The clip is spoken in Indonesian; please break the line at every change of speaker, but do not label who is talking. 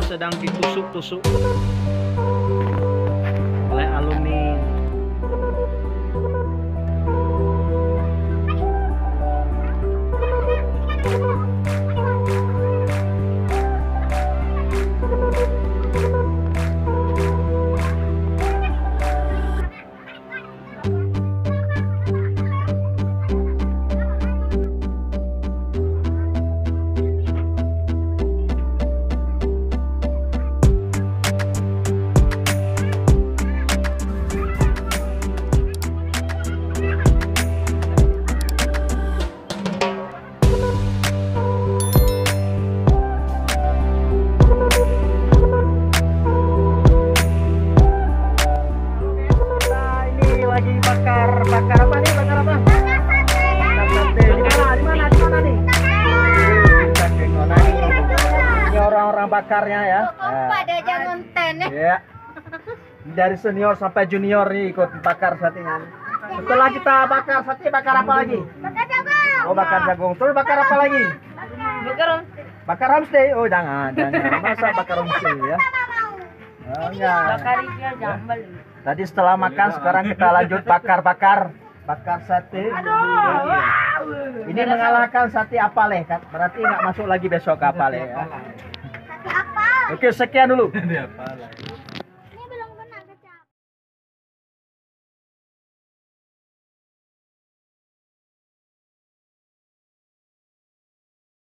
semua sedang ditusuk-tusuk oleh alumni. Bakar apa nih? Bakar apa? Bakar sate. Di mana? Di mana nih? Ini orang-orang bakarnya ya.
Pada jangan ten.
Ya. Dari senior sampai junior nih ikut bakar satenya. Setelah kita bakar sate, bakar apa lagi?
Bakar jagung.
Oh, bakar jagung. Terus bakar apa lagi? Bakar homestay. Oh, jangan. Masa bakar homestay ya? Oh, enggak.
Bakar ikan jambal.
Tadi setelah makan, sekarang kita lanjut bakar sate. Ini mengalahkan sate apale, kan? Berarti nggak masuk lagi besok apale ya.
Apa?
Oke, sekian dulu.